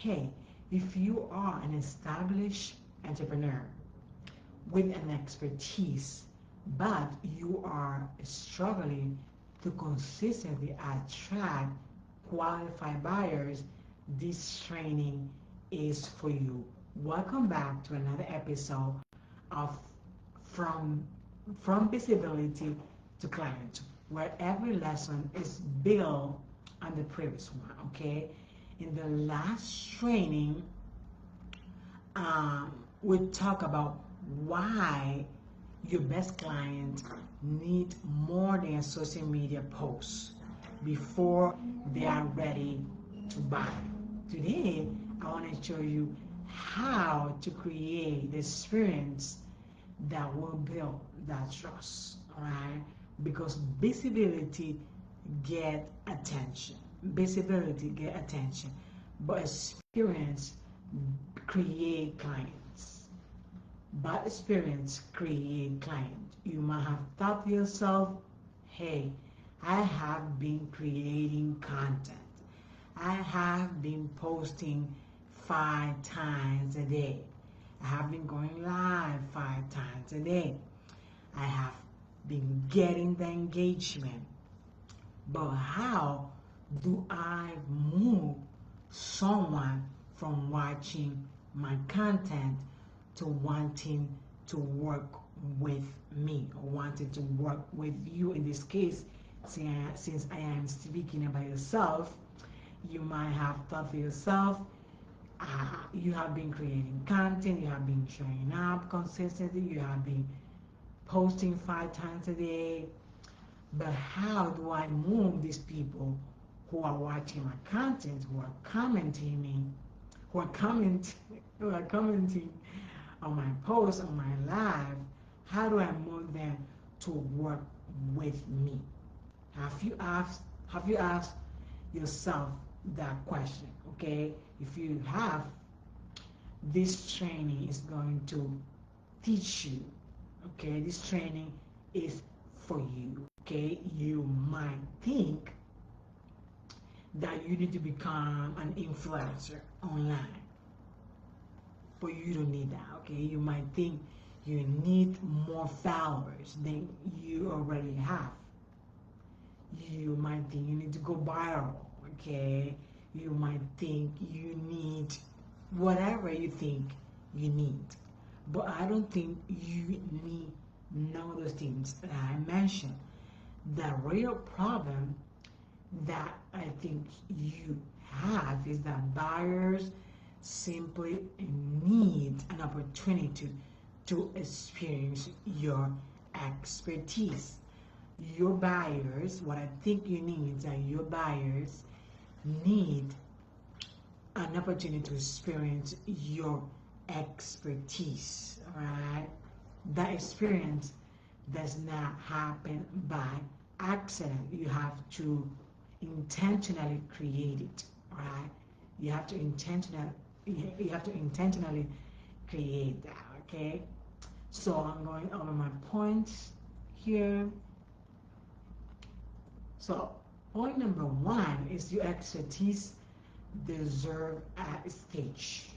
Hey, if you are an established entrepreneur with an expertise, but you are struggling to consistently attract qualified buyers, this training is for you. Welcome back to another episode of From From Visibility to Client, where every lesson is built on the previous one. Okay, in the last training, um, we talk about why your best clients need more than a social media posts before they are ready to buy. Today, I want to show you how to create the experience that will build that trust. All right, because visibility get attention. Visibility get attention, but experience create clients. But experience create clients. You might have thought to yourself, hey, I have been creating content. I have been posting 5 times a day. I have been going live 5 times a day. I have been getting the engagement. But how do I move someone from watching my content to wanting to work with me or wanting to work with you? In this case, since I am speaking about yourself, you might have thought to yourself, you have been creating content, you have been showing up consistently, you have been posting 5 times a day, but how do I move these people who are watching my content, who are commenting me, who are comment, who are commenting on my posts, on my live? How do I move them to work with me? Have you asked yourself that question? Okay, if you have, this training is going to teach you. Okay, this training is for you. Okay, you might think that you need to become an influencer online, but you don't need that. Okay, you might think you need more followers than you already have. You might think you need to go viral. Okay, you might think you need whatever you think you need, but I don't think you need none of those things that I mentioned. The real problem that I think you have is that buyers simply need an opportunity to experience your expertise. Your buyers, what I think you need is that your buyers need an opportunity to experience your expertise. All right, that experience does not happen by accident. You have to intentionally create it. All right, you have to intentionally create that. Okay, so I'm going over my points here. So point number one is your expertise deserve a stage.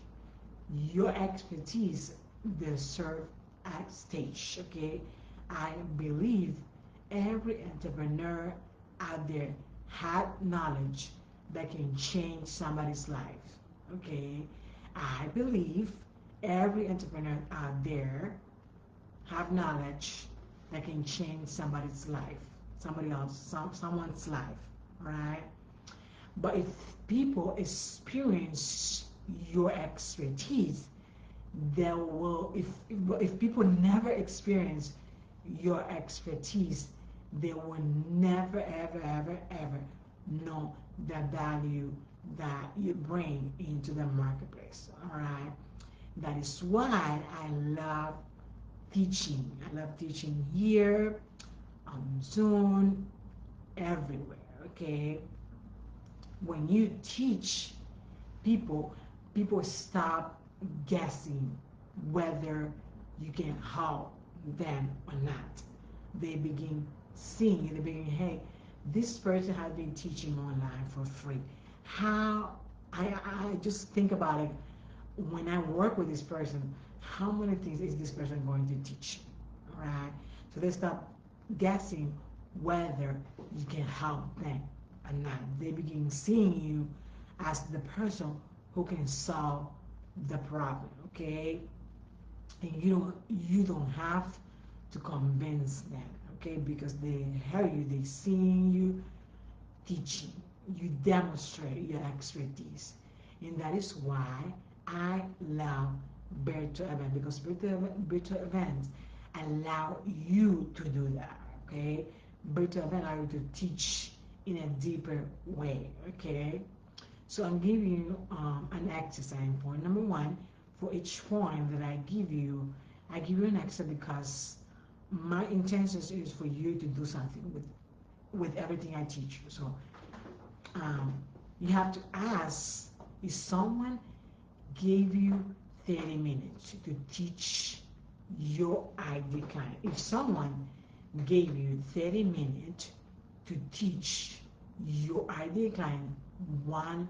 Your expertise deserve a stage. Okay, I believe every entrepreneur out there had knowledge that can change somebody's life. Okay, I believe every entrepreneur out there have knowledge that can change somebody's life, someone's life, right? But if people experience your expertise, they will. If people never experience your expertise, they will never, ever, ever, ever know the value that you bring into the marketplace. All right. That is why I love teaching. I love teaching here on Zoom, everywhere. Okay. When you teach people, people stop guessing whether you can help them or not. They begin seeing, they begin, hey, this person has been teaching online for free. How I just think about it. When I work with this person, how many things is this person going to teach me? All right. So they stop guessing whether you can help them or not. They begin seeing you as the person who can solve the problem. Okay. And you don't have to convince them. Okay, because they hear you, they seeing you teaching, you demonstrate your expertise. And that is why I love virtual events, because virtual events allow you to do that. Okay, virtual events allow you to teach in a deeper way. Okay, so I'm giving you an exercise. Point number one, for each point that I give you an exercise because my intention is for you to do something with everything I teach you. So you have to ask, if someone gave you 30 minutes to teach your ID client, if someone gave you 30 minutes to teach your ID client one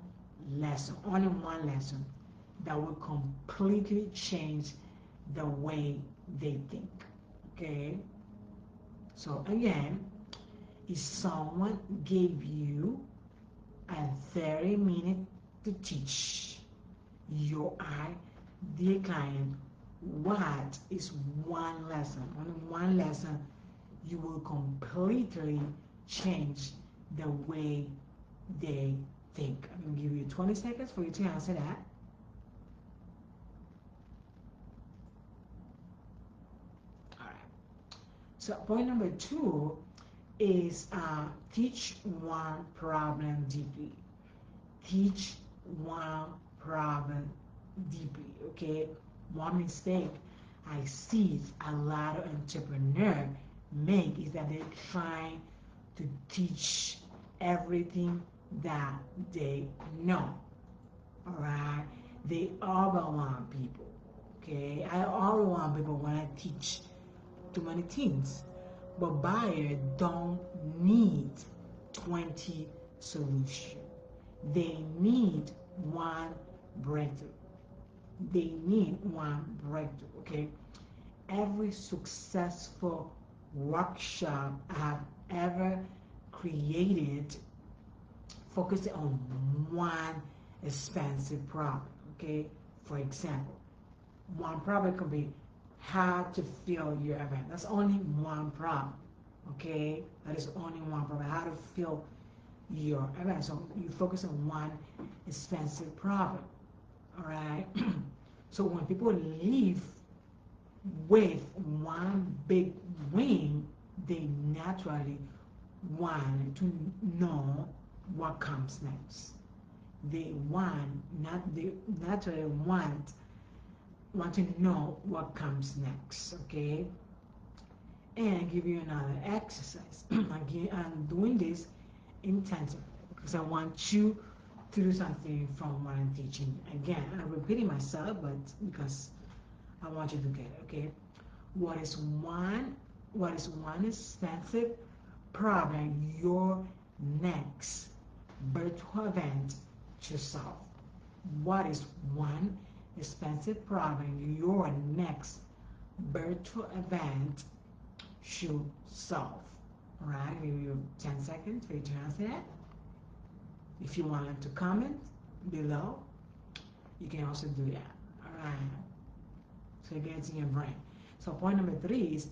lesson, only one lesson, that will completely change the way they think. Okay? So again, if someone gave you a 30-minute to teach your ideal client what is one lesson, only one lesson, you will completely change the way they think. I'm going to give you 20 seconds for you to answer that. All right. So point number two is teach one problem deeply. Teach one problem deeply. Okay. One mistake I see a lot of entrepreneurs make is that they're trying to teach everything that they know. All right. They overwhelm people. Okay. I overwhelm people when I teach too many things. But buyers don't need 20 solutions. They need one breakthrough. They need one breakthrough. Okay. Every successful workshop I've ever created focusing on one expensive problem. Okay. For example, one problem could be how to fill your event. That's only one problem. Okay. That is only one problem. How to fill your event. So you focus on one expensive problem. All right. So when people leave with one big win, they naturally want to know what comes next. They naturally want to know what comes next. Okay. And give you another exercise. Again, I'm doing this intensively because I want you to do something from what I'm teaching. Again, I'm repeating myself, but because I want you to get it. Okay. What is one expensive problem your next virtual event should solve? What is one expensive problem your next virtual event should solve? All right, I'll give you 10 seconds for you to answer that. If you want to comment below, you can also do that. All right. So it gets in your brain. So point number three is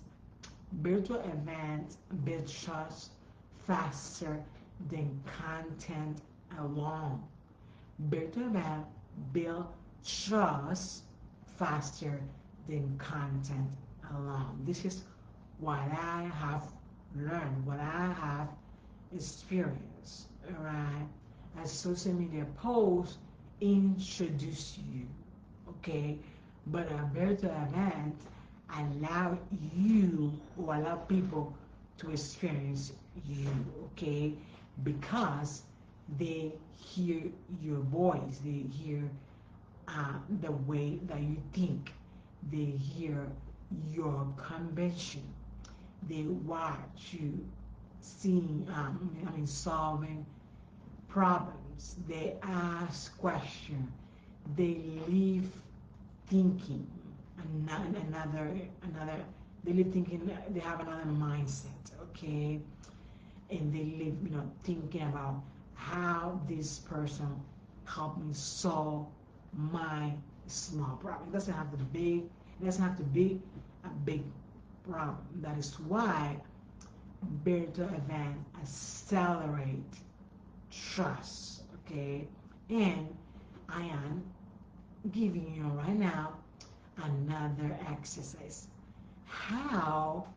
virtual events build trust faster than content alone. Virtual events build trust faster than content alone. This is what I have learned, what I have experienced. All right. As social media posts introduce you, okay, but a virtual event allow you or allow people to experience you, okay, because they hear your voice, they hear the way that you think, they hear your convention, they watch you seeing, solving problems, they ask questions, they leave thinking they live thinking, they have another mindset, okay, and they live, thinking about how this person helped me solve my small problem. It doesn't have to be a big problem. That is why virtual event accelerate trust, okay? And I am giving you right now another exercise. How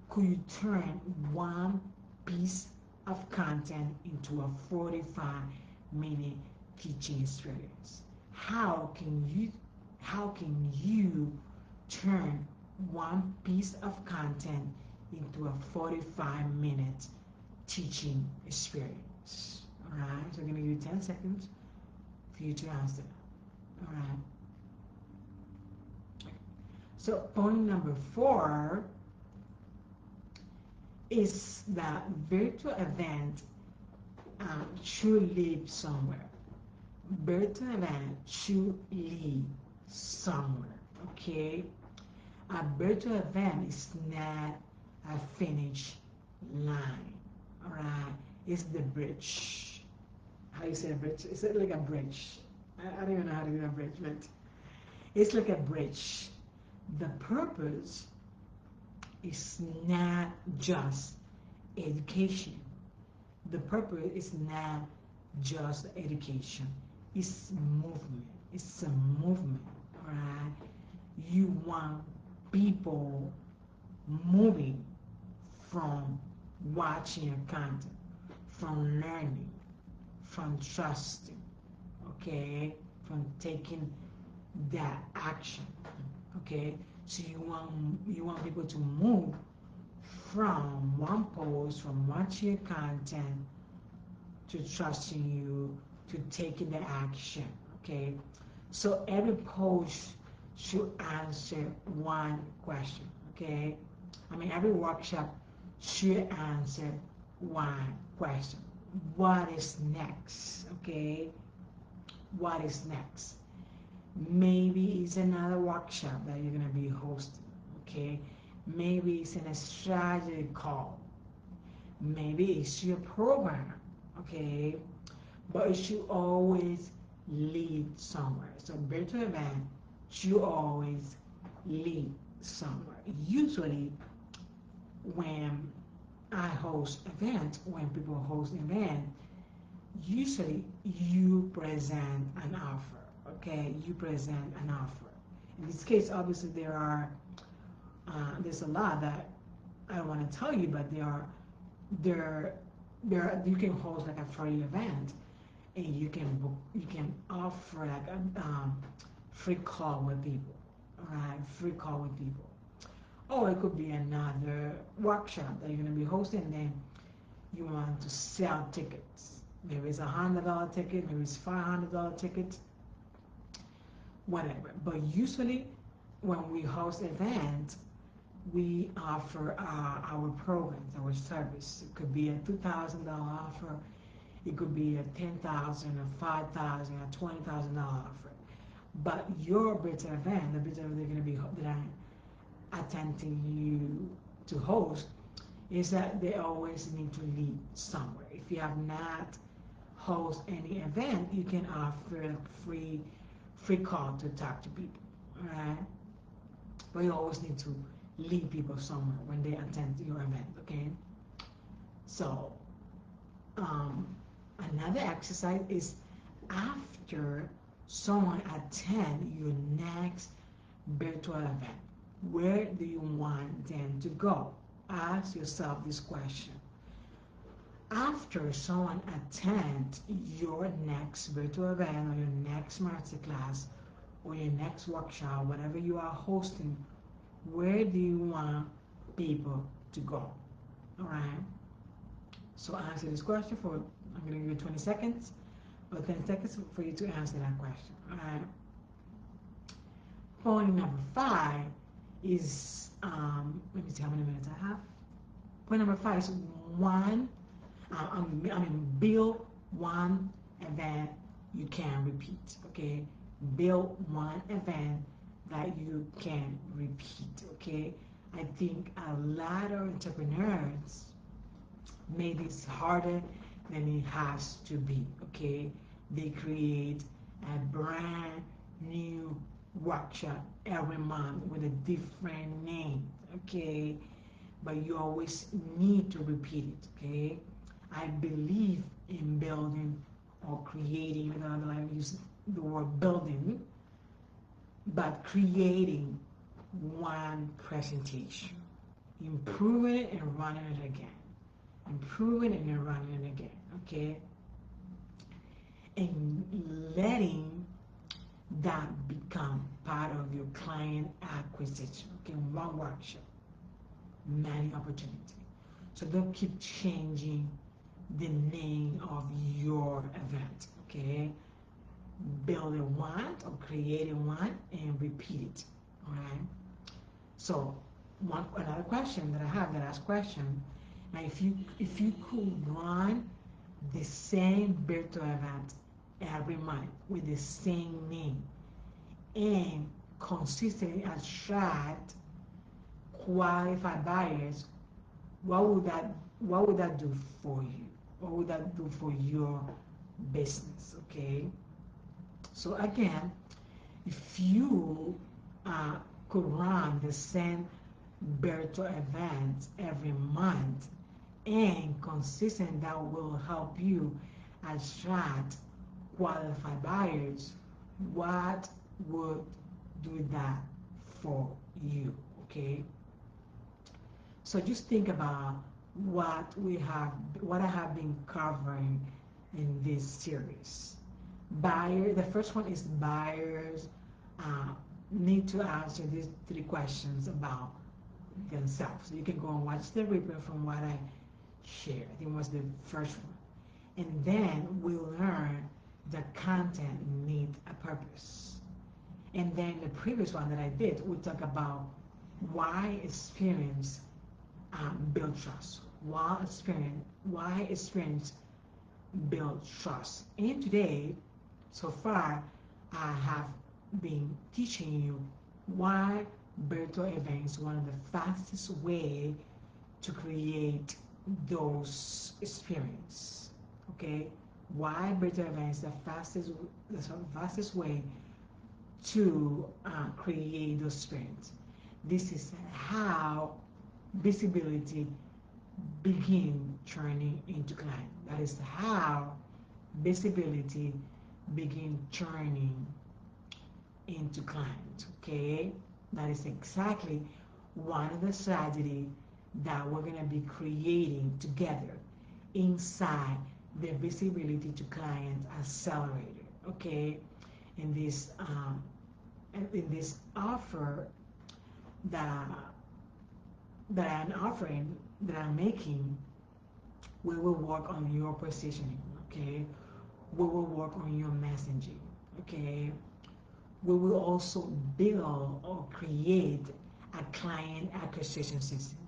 could you turn one piece of content into a 45-minute teaching experience? How can you turn one piece of content into a 45-minute teaching experience? All right, so I'm going to give you 10 seconds for you to answer. All right. So point number 4 is that virtual event should lead somewhere. Virtual event should lead somewhere, okay? A virtual event is not a finish line, all right? It's the bridge. How you say a bridge? Is it like a bridge? I don't even know how to do a bridge, but it's like a bridge. The purpose is not just education. The purpose is not just education. It's movement. It's a movement, right? You want people moving from watching your content, from learning, from trusting, okay, from taking that action, okay. So you want people to move from one post, from watching your content, to trusting you, to taking the action, okay. So every post should answer one question, okay. I mean, every workshop should answer one question. What is next, okay? What is next? Maybe it's another workshop that you're going to be hosting, okay? Maybe it's in a strategy call. Maybe it's your program, okay? But it should always lead somewhere. So virtual event should always lead somewhere. Usually when I host events, when people host event, usually you present an offer, okay? You present an offer. In this case, obviously there's a lot that I don't want to tell you, but you can host like a free event, and you can offer like a free call with people, all right? Free call with people. Or it could be another workshop that you're going to be hosting, and then you want to sell tickets. Maybe it's $100 ticket, maybe it's $500 ticket, whatever. But usually when we host events, we offer our programs, our service. It could be a $2,000 offer, it could be a $10,000, a $5,000, a $20,000 offer. But your virtual event, the virtual event they're going to be that I'm attempting you to host, is that they always need to lead somewhere. If you have not host any event, you can offer a free call to talk to people, all right? But you always need to lead people somewhere when they attend your event, okay? So another exercise is after someone attend your next virtual event, where do you want them to go? Ask yourself this question. After someone attends your next virtual event or your next masterclass or your next workshop, whatever you are hosting, where do you want people to go? All right. So answer this question I'm going to give you 20 seconds, or 10 seconds for you to answer that question. All right. Point number 5 is, let me see how many minutes I have. Point number 5 is build one event you can repeat, okay? build one event that you can repeat. Okay, I think a lot of entrepreneurs made this harder than it has to be. Okay, they create a brand new workshop every month with a different name. Okay, but you always need to repeat it. Okay, I believe in building or creating. I don't like to use the word building, but creating one presentation, improving it and running it again, improving it and running it again. Okay, and letting that become part of your client acquisition. Okay, one workshop, many opportunities. So don't keep changing the name of your event. Okay, build a one or create a one and repeat it. All right. So another question that I have, the last question. Now, if you could run the same virtual event every month with the same name and consistently attract qualified buyers, what would that do for you? What would that do for your business? Okay. So again, if you uh, could run the same virtual events every month and consistent, that will help you attract qualified buyers, what would do that for you? Okay, so just think about what I have been covering in this series. The first one is buyers uh, need to answer these three questions about themselves. So you can go and watch the replay from what I shared. I think it was the first one. And then we'll learn the content need a purpose. And then the previous one that I did, we talk about why experience build trust. Why experience build trust. And today, so far, I have been teaching you why virtual events is one of the fastest way to create those experience. Okay, why virtual events is the fastest way to create those experience. This is how visibility begin turning into client. That is how visibility begin turning into client. Okay, that is exactly one of the strategy that we're going to be creating together inside the visibility to client accelerator. Okay, in this offer that that I'm making, we will work on your positioning. Okay, we will work on your messaging. Okay, we will also build or create a client acquisition system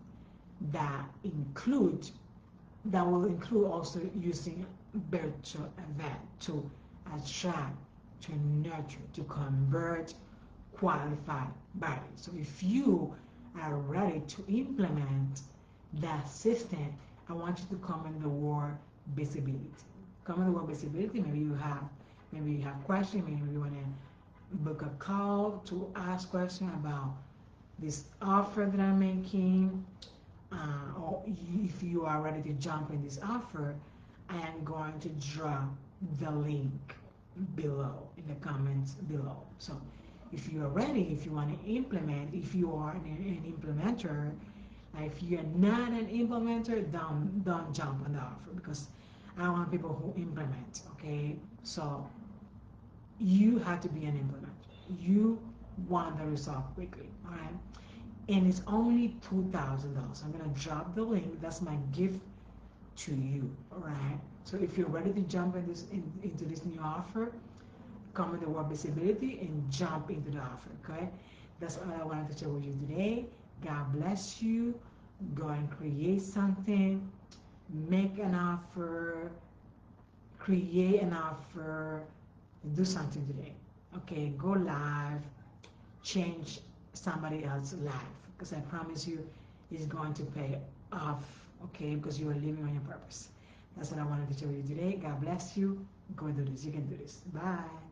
that will include also using virtual event to attract, to nurture, to convert qualified buyers. So if you are ready to implement that system, I want you to comment the word visibility. Comment the word visibility. Maybe you have questions. Maybe you want to book a call to ask questions about this offer that I'm making, or if you are ready to jump in this offer, I am going to drop the link below in the comments below. So if you are ready, if you want to implement, if you are an implementer, if you're not an implementer, don't jump on the offer, because I want people who implement. Okay, so you have to be an implementer. You want the result quickly. All right, and it's only $2,000. I'm gonna drop the link. That's my gift to you. All right. So if you're ready to jump into this new offer, comment the word visibility and jump into the offer. Okay. That's all I wanted to share with you today. God bless you. Go and create something. Make an offer. Create an offer. Do something today. okay, go live, change somebody else's life, because I promise you it's going to pay off, okay, because you are living on your purpose. That's what I wanted to show you today. God bless you. Go do this. You can do this. Bye.